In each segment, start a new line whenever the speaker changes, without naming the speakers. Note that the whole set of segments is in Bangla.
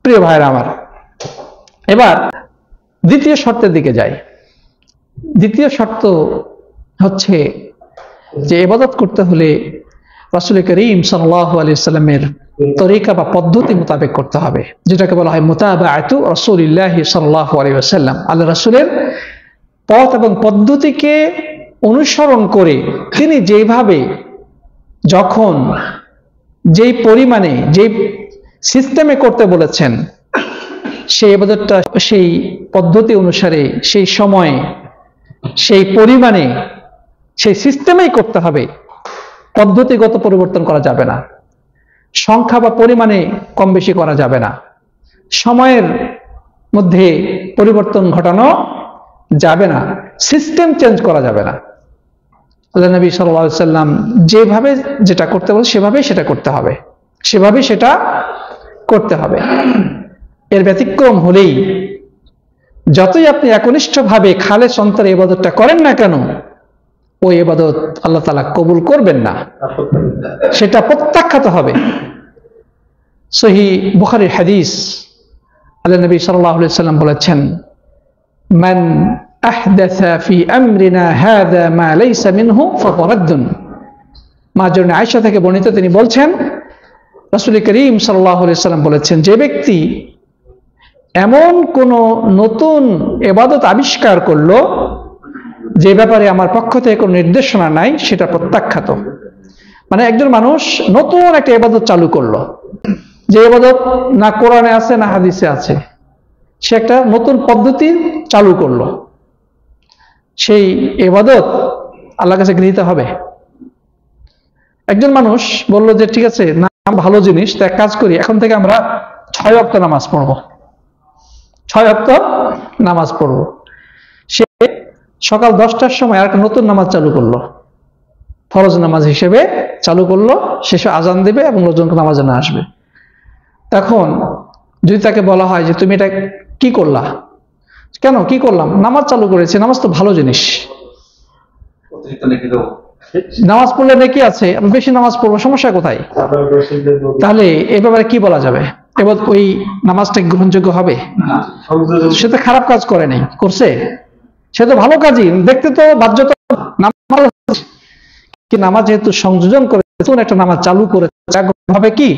প্রিয় ভাইরা আমার, এবার দ্বিতীয় শর্তের দিকে যাই। দ্বিতীয় শর্ত হচ্ছে যে ইবাদত করতে হলে রাসূল করিম সাল্লাল্লাহু আলাইহি ওয়াসাল্লামের তরিকা বা পদ্ধতি মোতাবেক করতে হবে, যেটাকে বলা হয় মুতাবাআতু রাসূলিল্লাহি সাল্লাল্লাহু আলাইহি ওয়াসাল্লাম। আল্লাহ রাসূলের পথ এবং পদ্ধতিকে অনুসরণ করে তিনি যেভাবে, যখন, যেই পরিমাণে, যেই সিস্টেমে করতে বলেছেন, সেই ইবাদতটা সেই পদ্ধতি অনুসারে, সেই সময়ে, সেই পরিমাণে, সেই সিস্টেমেই করতে হবে। পদ্ধতিগত পরিবর্তন করা যাবে না, সংখ্যা বা পরিমাণে কম বেশি করা যাবে না, সময়ের মধ্যে পরিবর্তন ঘটানো যাবে না, সিস্টেম চেঞ্জ করা যাবে না। আল্লাহ নবী সাল্লাল্লাহু আলাইহি ওয়াসাল্লাম যেভাবে যেটা করতে বলে সেভাবেই সেটা করতে হবে, সেভাবেই সেটা করতে হবে। এর ব্যতিক্রম হলেই যতই আপনি একনিষ্ঠভাবে খালেস অন্তরে ইবাদতটা করেন না কেন, ওই ইবাদত আল্লাহ তাআলা কবুল করবেন না, সেটা প্রত্যাখ্যাত হবে। সহিহ বুখারীর হাদিস, আল্লাহ নবী সাল্লাল্লাহু আলাইহি ওয়াসাল্লাম বলেছেন, মান আহদাসা ফি আমরিনা হাযা মা লাইসা মিনহু ফাহুয়া রাদ্দুন। মা'জুরনা আয়েশা থেকে বর্ণিত, তিনি বলছেন রাসূল করিম সাল্লাল্লাহু আলাইহি ওয়াসাল্লাম বলেছেন, যে ব্যক্তি এমন কোন নতুন ইবাদত আবিষ্কার করলো যে ব্যাপারে আমার পক্ষ থেকে কোনো নির্দেশনা নাই, সেটা প্রত্যাখ্যাত। মানে একজন মানুষ নতুন একটা ইবাদত চালু করলো, যে ইবাদত না কোরআনে আছে না হাদিসে আছে, সে একটা নতুন পদ্ধতি চালু করলো, সেই ইবাদত আল্লাহর কাছে গৃহীত হবে। একজন মানুষ বললো যে ঠিক আছে, না ভালো জিনিস, তো এক কাজ করি, এখন থেকে আমরা 6 ওয়াক্ত নামাজ পড়বো, 6 ওয়াক্ত নামাজ পড়বো। সে সকাল 10টার সময় আর একটা নতুন নামাজ চালু করলো, ফরজ নামাজ হিসেবে চালু করলো, শেষে আজান দিবে এবং লোকজনকে নামাজে না আসবে। তখন যদি তাকে বলা হয় যে তুমি এটা কি করলা, কেন কি করলাম, নামাজ চালু করেছি, নামাজ তো ভালো জিনিস, নামাজ পড়লে নেকি আছে, আমি বেশি নামাজ পড়বো, সমস্যা কোথায়? তাহলে এ ব্যাপারে কি বলা যাবে? এবার ওই নামাজটা গ্রহণযোগ্য হবে? সে তো খারাপ কাজ করে নাই, করছে, সে তো ভালো কাজই, দেখতে তো বাধ্যতা নামাজ যেহেতু সংযোজন করে একটা নামাজ চালু করেছে, ভাবে কি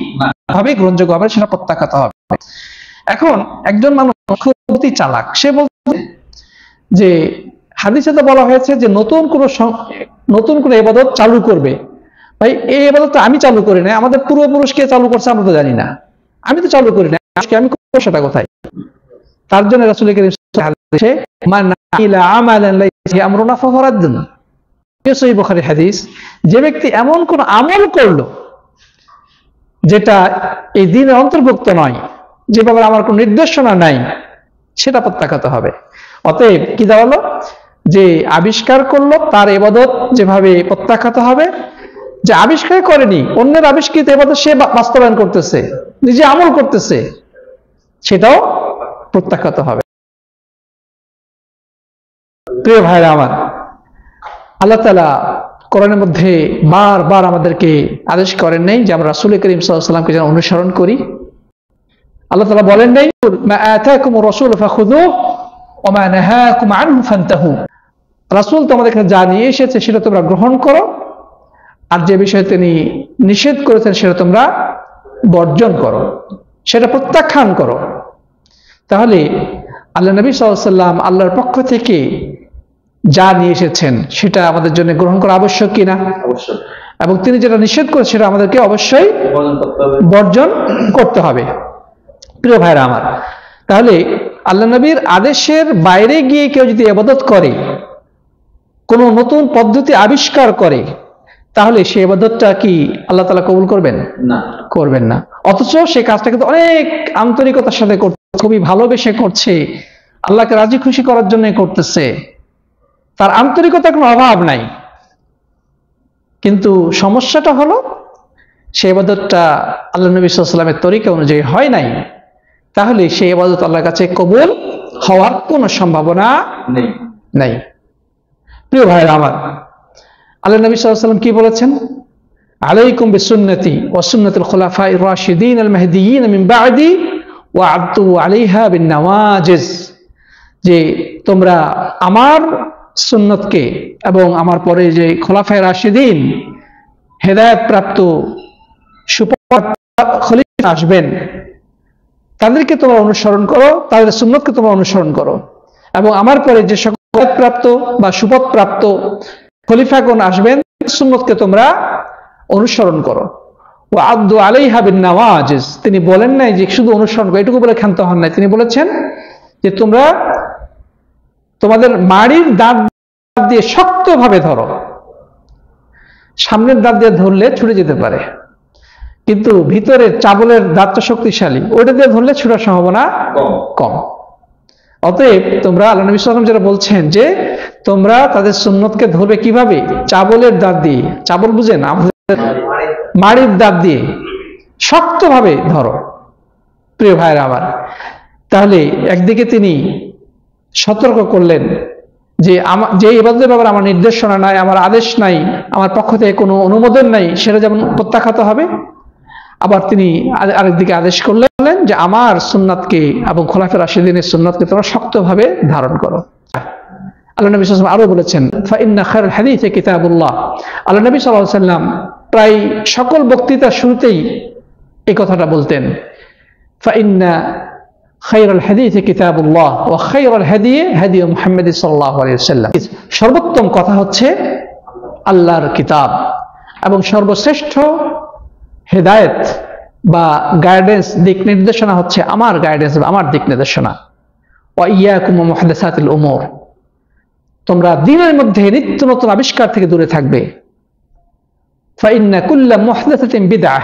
ভাবে গ্রহণযোগ্য হবে, সেটা প্রত্যাখ্যাত হবে। এখন একজন মানুষ খুব চালাক, সে বলছে যে হাদিসে তো বলা হয়েছে যে নতুন কোন ইবাদত চালু করবে। ভাই, এই ইবাদতটা আমি চালু করি না, আমাদের পূর্বপুরুষ কে চালু করছে আমরা তো জানি না, আমি তো চালু করি না, আমি করবো সেটা কোথায়? তার জন্য রাসূল করিম হাদিসে মান আমিলা আমালান লাইসা আমরুনা ফাহুয়া রাদ্দুন, সহিহ বুখারীর হাদিস, যে ব্যক্তি এমন কোন আমল করলো যেটা এই দ্বীনের অন্তর্ভুক্ত নয়, যে ব্যাপারে আমার কোন নির্দেশনা নাই, সেটা প্রত্যাখ্যাত হবে। অতএব কি দাঁড়ালো, যে আবিষ্কার করলো তার ইবাদত যেভাবে প্রত্যাখ্যাত হবে, যে আবিষ্কার করেনি অন্যের আবিষ্কৃত ইবাদত সে বাস্তবায়ন করতেছে, নিজে আমল করতেছে, সেটাও প্রত্যাখ্যাত হবে। প্রিয় ভাইরা আমার, আল্লাহ তাআলা কোরআনের মধ্যে বারবার আমাদেরকে আদেশ করেন নাই যে আমরা রাসূল করিম সাল্লাল্লাহু আলাইহি ওয়াসাল্লামকে যেন অনুসরণ করি। আল্লাহ তাআলা বলেন নাই মা আতাকুমুর রাসূল ফাখুযুহু ওয়া মা নাহাকুম আনহু ফান্তাহু, রাসূল তোমাদেরকে যা নিয়ে এসেছে সেটা তোমরা গ্রহণ করো, আর যে বিষয়ে তিনি নিষেধ করেছেন সেটা তোমরা বর্জন করো, সেটা প্রত্যাখ্যান করো। তাহলে আল্লাহ নবী সাল্লাল্লাহু আলাইহি ওয়াসাল্লাম আল্লাহর পক্ষ থেকে যা নিয়ে এসেছেন সেটা আমাদের জন্য গ্রহণ করা আবশ্যক কিনা? অবশ্যই। এবং তিনি যেটা নিষেধ করেছেন সেটা আমাদেরকে অবশ্যই বর্জন করতে হবে। প্রিয় ভাইরা আমার, তাহলে আল্লাহ নবীর আদেশের বাইরে গিয়ে কেউ যদি ইবাদত করে, কোনো নতুন পদ্ধতি আবিষ্কার করে, তাহলে সেই ইবাদতটা কি আল্লাহ তাআলা কবুল করবেন? না, করবেন না। অথচ সেই কাজটা কিন্তু অনেক আন্তরিকতার সাথে করছে, খুবই ভালোবেসে করছে, আল্লাহকে রাজি খুশি করার জন্য করতেছে, তার আন্তরিকতার কোনো অভাব নাই। কিন্তু সমস্যাটা হলো সেই ইবাদতটা আল্লাহ নবী সাল্লাল্লাহু আলাইহি ওয়াসাল্লামের তরিকা অনুযায়ী হয় নাই, তাহলে সেই ইবাদত আল্লাহর কাছে কবুল হওয়ার কোনো সম্ভাবনা নেই। প্রিয় ভাইরা আমার, আল্লাহ নবী সাল্লাল্লাহু আলাইহি ওয়াসাল্লাম কি বলেছেন? আলাইকুম বিসুন্নতি ওয়া সুন্নাতিল খুলাফায়ে রাশিদিন আল মাহদিয়িন মিন বা'দি ওয়া আদু আলাইহা বিন নওয়াজিজ, যে তোমরা আমার সুন্নতকে এবং আমার পরে যে খোলাফায়ে রাশিদিন হেদায়েত প্রাপ্ত খলিফা আসবেন তাদেরকে তোমরা অনুসরণ করো, তাদের সুন্নতকে তোমরা অনুসরণ করো, এবং আমার পরে যে সকল প্রাপ্ত বা সুপথ প্রাপ্ত খলিফাগণ আসবেন সুন্নতকে তোমরা অনুসরণ করো। ও আদু আলাইহা বিন নওয়াজিজ, তিনি বলেন নাই যে শুধু অনুসরণ করো এটুকু বলে ক্ষান্ত হন নাই, তিনি বলেছেন যে তোমরা তোমাদের মাড়ির দাঁত দিয়ে শক্তভাবে ধরো। সামনের দাঁত দিয়ে ধরলে ছুটে যেতে পারে, কিন্তু ভিতরে চাবলের দাঁতটা শক্তিশালী, ওইটা দিয়ে ধরলে ছুটার সম্ভাবনা কম। অতএব তোমরা আল্লাহ নবী সাল্লাল্লাহু আলাইহি ওয়াসাল্লাম যারা বলছেন যে তোমরা তাদের সুন্নতকে ধরবে কিভাবে, চাবলের দাঁত দিয়ে, চাবল বুঝেন আমাদের মাড়ির দাঁত দিয়ে শক্তভাবে ধরো। প্রিয় ভাইরা আমার, তাহলে একদিকে তিনি সতর্ক করলেন যে ইবাদতের ব্যাপারে আমার নির্দেশনা নাই, আমার আদেশ নাই, আমার পক্ষ থেকে কোনো অনুমোদন নাই, সেটা যেমন প্রত্যাখ্যাত হবে। আবার তিনি আরেকদিকে আদেশ করলেন যে আমার সুন্নাতকে এবং খোলাফায়ে রাশিদিনের সুন্নাতকে তোমরা শক্তভাবে ধারণ করো। আল্লাহ নবী সাল্লাল্লাহু আলাইহি ওয়াসাল্লাম আরো বলেছেন ফাইন্না খায়রুল হাদিসি কিতাবুল্লাহ। আল্লাহ নবী সাল্লাল্লাহু আলাইহি ওয়াসাল্লাম প্রায় সকল বক্তৃতার শুরুতেই এই কথাটা বলতেন, ফাইন্না খায়রুল হাদিসি কিতাবুল্লাহ ওয়া খায়রুল হাদি হাদি মুহাম্মদ সাল্লাল্লাহু আলাইহি ওয়াসাল্লাম। সর্বোত্তম কথা হচ্ছে আল্লাহর কিতাব, এবং সর্বশ্রেষ্ঠ হেদায়েত বা গাইডেন্স, দিক নির্দেশনা হচ্ছে আমার গাইডেন্স বা আমার দিক নির্দেশনা। ওয়া ইয়াকুম ওয়া মুহদাসাতিল উমুর, তোমরা দ্বীনের মধ্যে নিত্য নতুন আবিষ্কার থেকে দূরে থাকবে। ফাইন্না কুল্লা মুহদাসাতিন বিদআহ,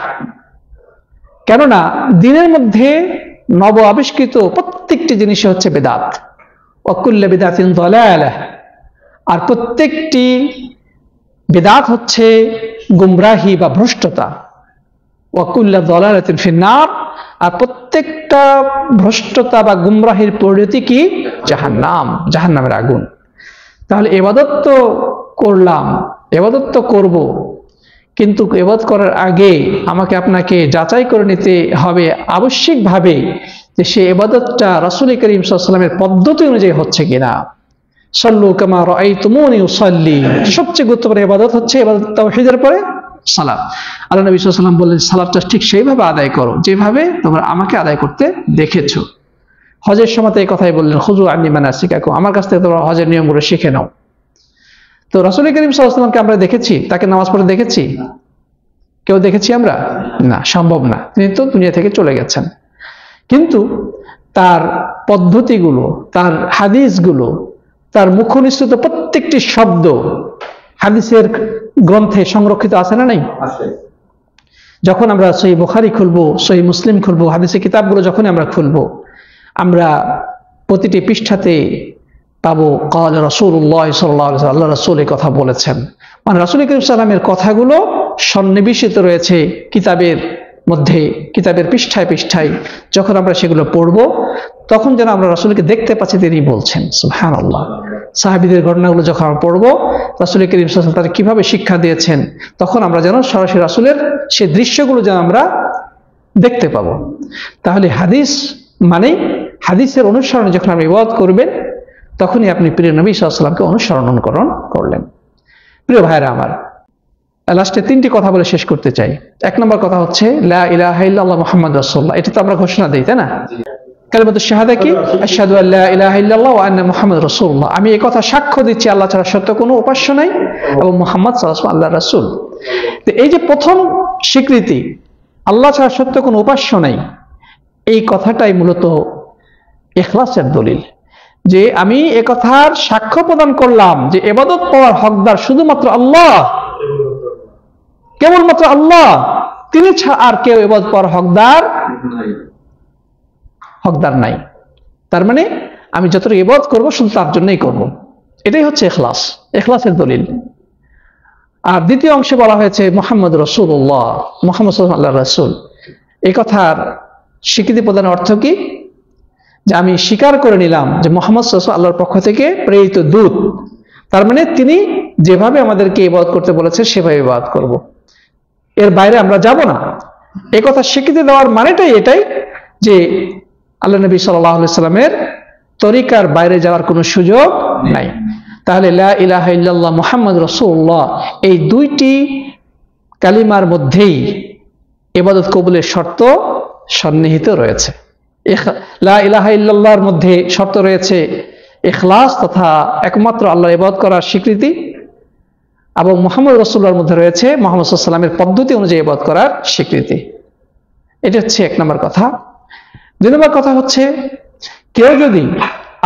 কেননা দ্বীনের মধ্যে নব আবিষ্কৃত প্রত্যেকটি জিনিস হচ্ছে বিদআত। ওয়া কুল্লা বিদআতিন দালালাহ, আর প্রত্যেকটি বিদআত হচ্ছে গুমরাহি বা ভ্রষ্টতা। ওয়া কুল্লা দালালাতিন ফিন্নার, আর প্রত্যেকটা ভ্রষ্টতা বা গুমরাহির পরিণতি কি? জাহান্নাম, জাহান্নামের আগুন। তাহলে ইবাদত তো করলাম, ইবাদত তো করব, কিন্তু ইবাদত করার আগে আমাকে আপনাকে যাচাই করে নিতে হবে আবশ্যিকভাবে যে সে ইবাদতটা রাসূল করিম সাল্লাল্লাহু আলাইহি ওয়াসাল্লামের পদ্ধতি অনুযায়ী হচ্ছে কিনা। সাল্লু কামা রাআইতুমুনি উসাল্লি, সবচেয়ে গুরুত্বপূর্ণ ইবাদত হচ্ছে ইবাদত তাওহীদের পরে সালাত। আল্লাহ নবী সাল্লাল্লাহু আলাইহি ওয়াসাল্লাম বললেন সালাতটা ঠিক সেইভাবে আদায় করো যেভাবে তোমরা আমাকে আদায় করতে দেখেছো। হজের সময় এই কথাই বললেন, খুযু আন্নী মানাসিকাকুম, আমার কাছ থেকে তোমরা হজের নিয়মগুলো শিখে নাও। তো রাসূল করিম সাল্লাল্লাহু আলাইহি ওয়াসাল্লামকে আমরা দেখেছি, তাকে নামাজ পড়তে দেখেছি? কেউ দেখেছি আমরা? না, সম্ভব না, তিনি তো দুনিয়া থেকে চলে গেছেন। কিন্তু তার পদ্ধতিগুলো, তার হাদিসগুলো, তার মুখনিসৃত প্রত্যেকটি শব্দ হাদিসের গ্রন্থে সংরক্ষিত আছে না নাই? যখন আমরা সহিহ বুখারী খুলবো, সহিহ মুসলিম খুলবো, হাদিসের কিতাবগুলো যখন আমরা খুলবো, আমরা প্রতিটি পৃষ্ঠাতে পাবো ক্বাল রাসূলুল্লাহ সাল্লাল্লাহু আলাইহি ওয়াসাল্লাম, আল্লাহ রাসূল এই কথা বলেছেন। মানে রাসূল করিম সাল্লাল্লাহু আলাইহি ওয়াসাল্লামের কথাগুলো সন্নিবেশিত রয়েছে কিতাবের মধ্যে, কিতাবের পৃষ্ঠায় পৃষ্ঠায়। যখন আমরা সেগুলো পড়বো তখন যেন আমরা রাসূলকে দেখতে পাচ্ছি তিনি বলছেন। সুবহানাল্লাহ। সাহাবীদের ঘটনাগুলো যখন আমরা পড়বো, রাসূল করিম সাল্লাল্লাহু আলাইহি ওয়াসাল্লাম তারা কিভাবে শিক্ষা দিয়েছেন, তখন আমরা যেন সরাসরি রাসূলের সেই দৃশ্যগুলো যেন আমরা দেখতে পাবো। তাহলে হাদিস মানে হাদিসের অনুসরণে যখন আপনি ইবাদত করবেন তখনই আপনি প্রিয় নবী সাল্লাল্লাহু আলাইহি ওয়াসাল্লামকে অনুসরণ করলেন। প্রিয় ভাইরা আমার, লাস্টে তিনটি কথা বলে শেষ করতে চাই। এক নম্বর কথা হচ্ছে লা ইলাহা ইল্লাল্লাহ মুহাম্মাদুর রাসূলুল্লাহ, এটা তো আমরা ঘোষণা দিই, তাই না? কালিমাতুশ শাহাদা কি? আশহাদু আল্লা ইলাহা ইল্লাল্লাহ ওয়া আন্না মুহাম্মাদুর রাসূলুল্লাহ, আমি এই কথা সাক্ষ্য দিচ্ছি আল্লাহ ছাড়া সত্য কোনো উপাস্য নাই এবং মুহাম্মদ সাল্লাল্লাহু আলাইহি ওয়াসাল্লাম আল্লাহর রাসূল। তো এই যে প্রথম স্বীকৃতি আল্লাহ ছাড়া সত্য কোনো উপাস্য নাই, এই কথাটাই মূলত ইখলাসের দলিল, যে আমি এ কথার সাক্ষ্য প্রদান করলাম যে ইবাদত করার হকদার শুধুমাত্র আল্লাহ, কেবলমাত্র আল্লাহ, তিনি ছাড়া আর কেউ ইবাদত করার হকদার নাই। তার মানে আমি যতটুকু ইবাদত করব শুধু তার জন্যই করব, এটাই হচ্ছে ইখলাস, ইখলাসের দলিল। আর দ্বিতীয় অংশে বলা হয়েছে মুহাম্মদ রাসূলুল্লাহ, মুহাম্মদ সাল্লাল্লাহু আলাইহি ওয়াসাল্লাম আল্লাহর রাসূল। এই কথার স্বীকৃতি প্রদানের অর্থ কি? যে আমি স্বীকার করে নিলাম যে মুহাম্মদ সাল্লাল্লাহু আলাইহি ওয়াসাল্লাম আল্লাহর পক্ষ থেকে প্রেরিত দূত, তার মানে তিনি যেভাবে আমাদেরকে ইবাদত করতে বলেছে সেভাবে ইবাদত করব, এর বাইরে আমরা যাব না। এই কথা স্বীকৃতি দেওয়ার মানেটাই এটাই যে আল্লাহ নবী সাল্লাল্লাহু আলাইহি সাল্লামের তরিকার বাইরে যাওয়ার কোনো সুযোগ নাই। তাহলে লা ইলাহা ইল্লাল্লাহ মুহাম্মাদুর রাসূলুল্লাহ এই দুইটি কালিমার মধ্যেই ইবাদত কবুলের শর্ত সন্নিহিত রয়েছে। লা ইলাহা ইল্লাল্লাহর মধ্যে শর্ত রয়েছে ইখলাস তথা একমাত্র আল্লাহর ইবাদত করার স্বীকৃতি, এবং মুহাম্মদ রাসূলুল্লাহর মধ্যে রয়েছে মুহাম্মদ সাল্লাল্লাহু আলাইহি ওয়াসাল্লামের পদ্ধতি অনুযায়ী ইবাদত করার স্বীকৃতি। এটা হচ্ছে এক নম্বর কথা। দুই নম্বর কথা হচ্ছে, কেউ যদি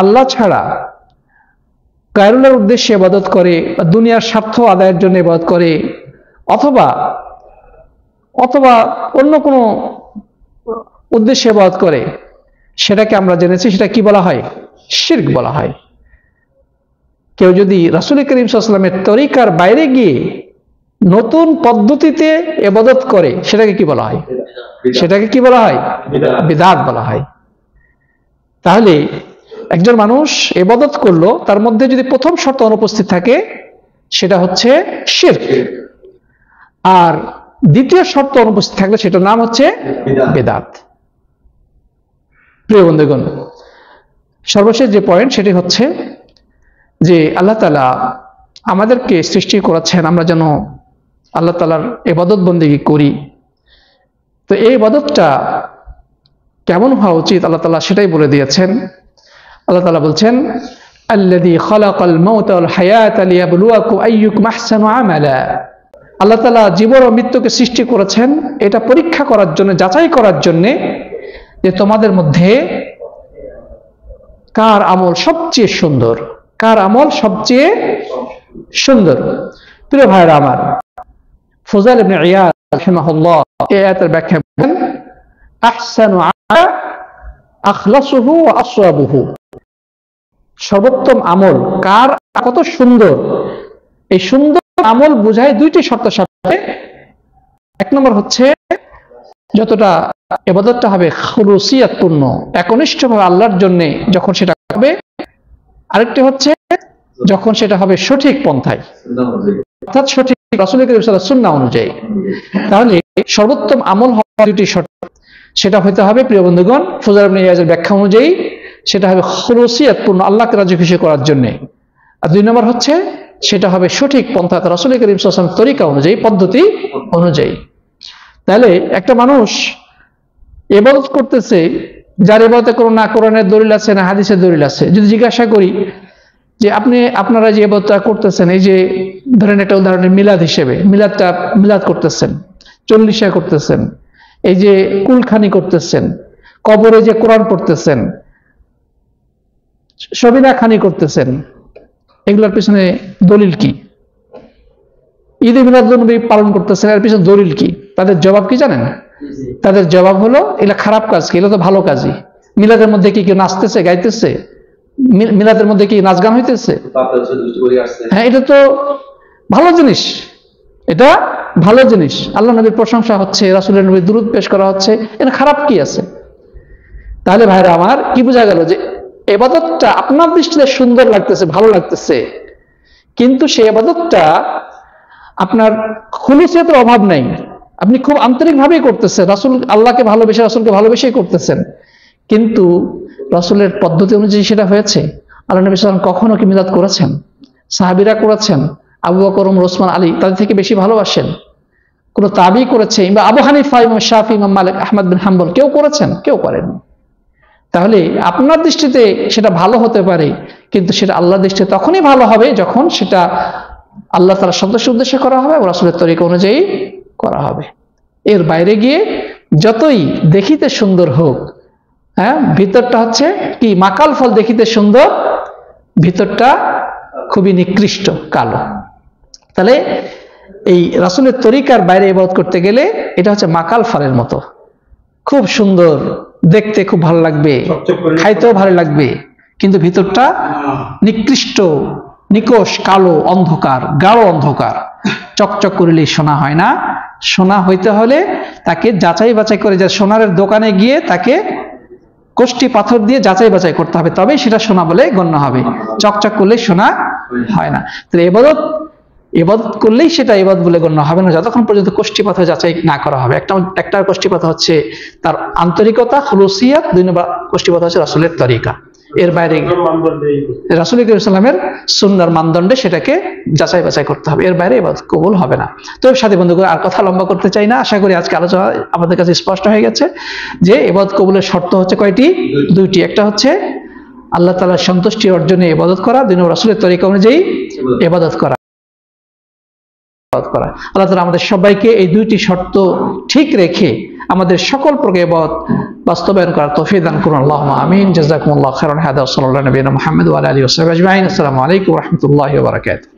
আল্লাহ ছাড়া গায়রুল্লাহর উদ্দেশ্যে ইবাদত করে বা দুনিয়ার স্বার্থ আদায়ের জন্য ইবাদত করে অথবা অন্য কোনো উদ্দেশ্যে ইবাদত করে, সেটাকে আমরা জেনেছি সেটা কি বলা হয়? শিরক বলা হয়। কেউ যদি রাসূল করিম সাল্লাল্লাহু আলাইহি ওয়াসাল্লামের তরিকার বাইরে গিয়ে নতুন পদ্ধতিতে ইবাদত করে, সেটাকে কি বলা হয়? সেটাকে কি বলা হয়? বিদআত বলা হয়। তাহলে একজন মানুষ ইবাদত করলো, তার মধ্যে যদি প্রথম শর্ত অনুপস্থিত থাকে সেটা হচ্ছে শিরক, আর দ্বিতীয় শর্ত অনুপস্থিত থাকলে সেটার নাম হচ্ছে বিদআত। প্রিয় বন্ধুগণ, সর্বশেষ যে পয়েন্ট সেটি হচ্ছে যে আল্লাহ তাআলা আমাদেরকে সৃষ্টি করেছেন আমরা যেন আল্লাহ তাআলার ইবাদত বন্দেগী করি। তো এই ইবাদতটা কেমন হওয়া উচিত আল্লাহ তাআলা সেটাই বলে দিয়েছেন। আল্লাহ তাআলা বলছেন, আল্লাযী খালাকাল মাউতা ওয়াল হায়াতা লিয়াবলুয়াকুম আইয়ুকুম আহসানু আমালা। আল্লাহ তাআলা জীবন ও মৃত্যুকে সৃষ্টি করেছেন এটা পরীক্ষা করার জন্য, যাচাই করার জন্য, যে তোমাদের মধ্যে কার আমল সবচেয়ে সুন্দর, কার আমল সবচেয়ে সুন্দর। প্রিয় ভাইরা আমার, ফুযাইল ইবনে ইয়াদ রাহিমাহুল্লাহ এই আয়াতের ব্যাখ্যা বলেন, আহসানু আমালা আখলাসুহু ওয়া আসওয়াবুহু। সর্বোত্তম আমল কার, কত সুন্দর, এই সুন্দর আমল বোঝায় দুইটি শর্ত সাপেক্ষে। এক নম্বর হচ্ছে যতটা ইবাদতটা হবে খুলুসিয়াতপূর্ণ, একনিষ্ঠভাবে আল্লাহর জন্য যখন সেটা হবে। আরেকটি হচ্ছে যখন সেটা হবে সঠিক পন্থায়, অর্থাৎ সঠিক রাসূল করিম সাল্লাল্লাহু আলাইহি ওয়াসাল্লাম সুন্নাহ অনুযায়ী। তাহলে সর্বোত্তম আমল হওয়ার দুটি শর্ত, সেটা হইতে হবে প্রিয় বন্ধুগণ ফুযাইল ইবনে ইয়াজের ব্যাখ্যা অনুযায়ী সেটা হবে খুলুসিয়াতপূর্ণ, আল্লাহকে রাজি খুশি করার জন্য। আর দুই নম্বর হচ্ছে সেটা হবে সঠিক পন্থা, রাসূল করিম সাল্লাল্লাহু আলাইহি ওয়াসাল্লামের তরিকা অনুযায়ী, পদ্ধতি অনুযায়ী। তাহলে একটা মানুষ ইবাদত করতেছে যার ইবাদতে কোনো না কোরআনের দলিল আছে না হাদিসের দলিল আছে, যদি জিজ্ঞাসা করি যে আপনারা যে ইবাদতটা করতেছেন, এই যে ধরেন একটা উদাহরণের মিলাদ হিসেবে, মিলাদ করতেছেন, চল্লিশা করতেছেন, এই যে কুলখানি করতেছেন, কবরে যে কোরআন পড়তেছেন, সবিনা খানি করতেছেন, এগুলোর পিছনে দলিল কি? ঈদে মিলাদুন্নবী পালন করতেছেন, এর পিছনে দলিল কি? তাদের জবাব কি জানেন? তাদের জবাব হলো এগুলো খারাপ কাজ কি, এগুলো তো ভালো কাজই। মিলাদের মধ্যে কি কেউ নাচতেছে গাইতেছে? মিলাদের মধ্যে কি নাচ গান হইতেছে? হ্যাঁ, এটা তো ভালো জিনিস, এটা ভালো জিনিস, আল্লাহ নবীর প্রশংসা হচ্ছে, রাসূলের নবীর দুরূদ পেশ করা হচ্ছে, এটা খারাপ কি আছে? তাহলে ভাইরা আমার কি বোঝা গেল যে ইবাদতটা আপনার দৃষ্টিতে সুন্দর লাগতেছে, ভালো লাগতেছে, কিন্তু সেই ইবাদতটা আপনার খুলুসিয়াতের অভাব নাই, আপনি খুব আন্তরিকভাবেই করতেছেন, রাসূল আল্লাহকে ভালোবেসে রাসূলকে ভালোবেসেই করতেছেন, কিন্তু রাসূলের পদ্ধতি অনুযায়ী সেটা হয়েছে? আল্লাহ নবী সাল্লাল্লাহু আলাইহি ওয়াসাল্লাম কখনো কি মিলাদ করেছেন? সাহাবীরা করেছেন? আবু বকর, ওমর, ওসমান, আলী তাদের থেকে বেশি ভালোবাসেন? কোন তাবী করেছে? বা আবু হানিফা, ইমাম শাফি, ইমাম মালিক, আহমদ বিন হাম্বল কেউ করেছেন? কেউ করেননি। তাহলে আপনার দৃষ্টিতে সেটা ভালো হতে পারে, কিন্তু সেটা আল্লাহর দৃষ্টিতে তখনই ভালো হবে যখন সেটা আল্লাহ তাআলার সন্তুষ্টির উদ্দেশ্যে করা হবে এবং রাসূলের তরিকা অনুযায়ী করা হবে। এর বাইরে গিয়ে যতই দেখিতে সুন্দর হোক, হ্যাঁ, ভিতরটা হচ্ছে কি মাকাল ফল, দেখিতে সুন্দর, ভিতরটা খুবই নিকৃষ্ট, কালো। তাহলে এই রাসূলের তরিকার বাইরে ইবাদত করতে গেলে এটা হচ্ছে মাকাল ফলের মতো, খুব সুন্দর দেখতে, খুব ভালো লাগবে, খাইতেও ভালো লাগবে, কিন্তু ভিতরটা নিকৃষ্ট, নিকষ, কালো, অন্ধকার, গাঢ় অন্ধকার। চকচক করিলেই সোনা হয় না, সোনা হইতে হলে তাকে যাচাই বাছাই করে, যে সোনার দোকানে গিয়ে তাকে কোষ্টি পাথর দিয়ে যাচাই বাছাই করতে হবে, তবেই সেটা সোনা বলে গণ্য হবে। চকচক করলে সোনা হয় না। তাহলে ইবাদত ইবাদত করলেই সেটা ইবাদত বলে গণ্য হবে না যতক্ষণ পর্যন্ত কোষ্ঠীপাত যাচাই না করা হবে। একটা কোষ্ঠীপাত হচ্ছে তার আন্তরিকতা, খুলুসিয়াত, 2 নম্বর কোষ্ঠীপাত হচ্ছে রাসূলের তরিকা। এর বাইরে রাসূল করিম সাল্লামের সুন্নাহর মানদণ্ডে সেটাকে যাচাই বাছাই করতে হবে, এর বাইরে ইবাদত কবুল হবে না। তো সাথী বন্ধুগণ, আর কথা লম্বা করতে চাই না, আশা করি আজকে আলোচনা আমাদের কাছে স্পষ্ট হয়ে গেছে যে ইবাদত কবুলের শর্ত হচ্ছে কয়টি? 2টি। একটা হচ্ছে আল্লাহ তাআলার সন্তুষ্টি অর্জনে ইবাদত করা, 2 নম্বর রাসূলের তরিকা অনুযায়ী ইবাদত করা। আল্লাহ তাআলা আমাদের সবাইকে এই 2টি শর্ত ঠিক রেখে আমাদের সকল প্রকার ইবাদত বাস্তবায়ন করার তৌফিক দান করুন। আল্লাহুম্মা আমিন। জাযাকুমুল্লাহু খাইরান। হাদা সাল্লাল্লাহু আলাইহি ওয়া সাল্লাম মুহাম্মদ ওয়া আলিহি ওয়া সাহবিহি আজমাইন। আসসালামু আলাইকুম ওয়া রাহমাতুল্লাহি ওয়া বারাকাতুহু।